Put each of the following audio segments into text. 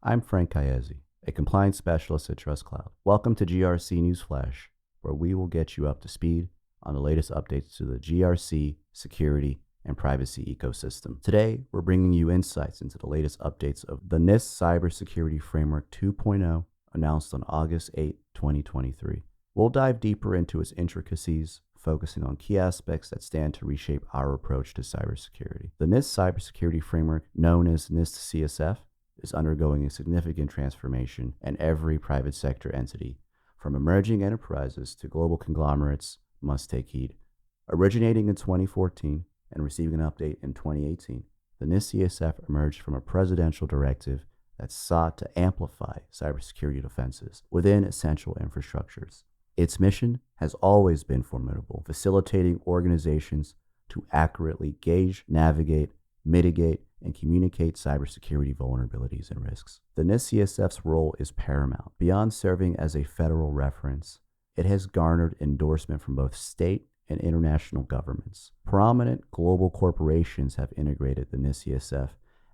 I'm Frank Kyazze, a compliance specialist at TrustCloud. Welcome to GRC Newsflash, where we will get you up to speed on the latest updates to the GRC security and privacy ecosystem. Today, we're bringing you insights into the latest updates of the NIST Cybersecurity Framework 2.0, announced on August 8, 2023. We'll dive deeper into its intricacies, focusing on key aspects that stand to reshape our approach to cybersecurity. The NIST Cybersecurity Framework, known as NIST CSF, is undergoing a significant transformation, and every private sector entity, from emerging enterprises to global conglomerates, must take heed. Originating in 2014 and receiving an update in 2018, the NIST CSF emerged from a presidential directive that sought to amplify cybersecurity defenses within essential infrastructures. Its mission has always been formidable, facilitating organizations to accurately gauge, navigate, mitigate, and communicate cybersecurity vulnerabilities and risks. The NIST CSF's role is paramount. Beyond serving as a federal reference, it has garnered endorsement from both state and international governments. Prominent global corporations have integrated the NIST CSF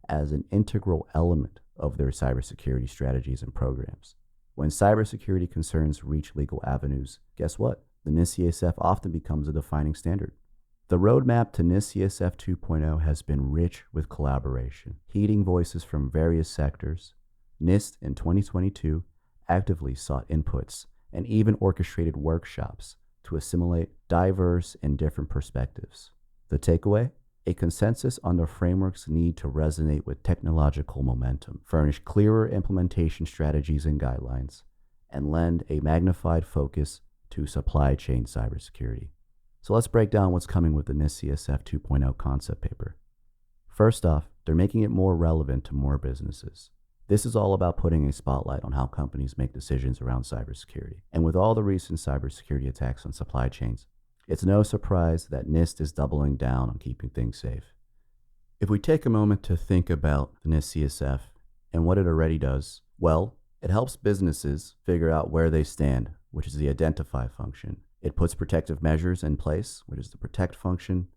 as an integral element of their cybersecurity strategies and programs. When cybersecurity concerns reach legal avenues, guess what? The NIST CSF often becomes a defining standard. The roadmap to NIST CSF 2.0 has been rich with collaboration, heeding voices from various sectors. NIST in 2022 actively sought inputs and even orchestrated workshops to assimilate diverse and different perspectives. The takeaway? A consensus on the framework's need to resonate with technological momentum, furnish clearer implementation strategies and guidelines, and lend a magnified focus to supply chain cybersecurity. So let's break down what's coming with the NIST CSF 2.0 concept paper. First off, they're making it more relevant to more businesses. This is all about putting a spotlight on how companies make decisions around cybersecurity. And with all the recent cybersecurity attacks on supply chains, it's no surprise that NIST is doubling down on keeping things safe. If we take a moment to think about the NIST CSF and what it already does, well, it helps businesses figure out where they stand, which is the identify function. It puts protective measures in place, which is the protect function.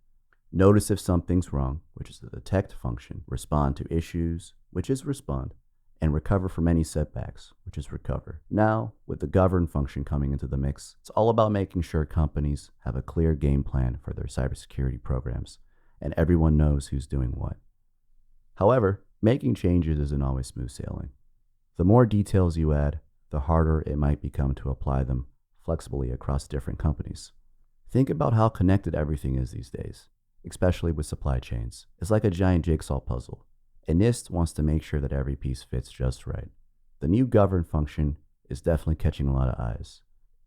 Notice if something's wrong, which is the detect function. Respond to issues, which is respond. And recover from any setbacks, which is recover. Now, with the govern function coming into the mix, it's all about making sure companies have a clear game plan for their cybersecurity programs, and everyone knows who's doing what. However, making changes isn't always smooth sailing. The more details you add, the harder it might become to apply them flexibly across different companies. Think about how connected everything is these days, especially with supply chains. It's like a giant jigsaw puzzle. And NIST wants to make sure that every piece fits just right. The new govern function is definitely catching a lot of eyes.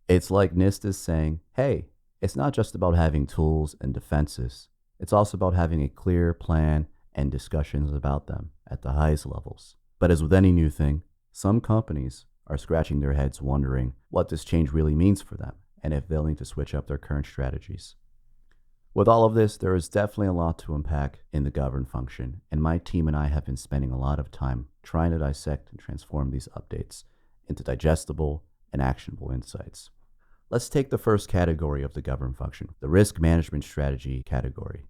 It's like NIST is saying, hey, it's not just about having tools and defenses. It's also about having a clear plan and discussions about them at the highest levels. But as with any new thing, some companies are scratching their heads wondering what this change really means for them and if they'll need to switch up their current strategies. With all of this, there is definitely a lot to unpack in the govern function, and my team and I have been spending a lot of time trying to dissect and transform these updates into digestible and actionable insights. Let's take the first category of the govern function, the risk management strategy category.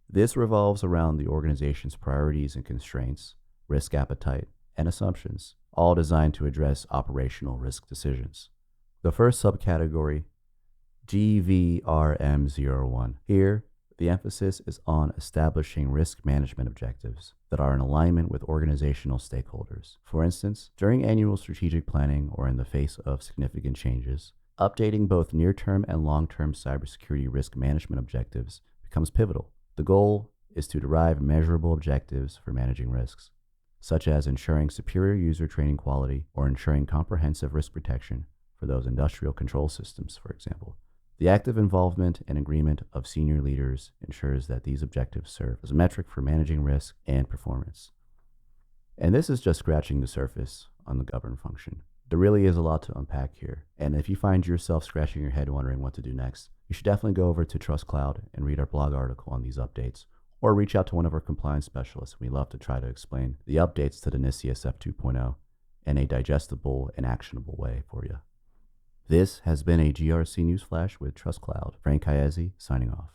This revolves around the organization's priorities and constraints, risk appetite, and assumptions, all designed to address operational risk decisions. The first subcategory, GVRM01. Here, the emphasis is on establishing risk management objectives that are in alignment with organizational stakeholders. For instance, during annual strategic planning or in the face of significant changes, updating both near-term and long-term cybersecurity risk management objectives becomes pivotal. The goal is to derive measurable objectives for managing risks, such as ensuring superior user training quality or ensuring comprehensive risk protection for those industrial control systems, for example. The active involvement and agreement of senior leaders ensures that these objectives serve as a metric for managing risk and performance. And this is just scratching the surface on the govern function. There really is a lot to unpack here. And if you find yourself scratching your head wondering what to do next, you should definitely go over to TrustCloud and read our blog article on these updates, or reach out to one of our compliance specialists. We love to try to explain the updates to the NIST CSF 2.0 in a digestible and actionable way for you. This has been a GRC Newsflash with TrustCloud. Frank Kyazze signing off.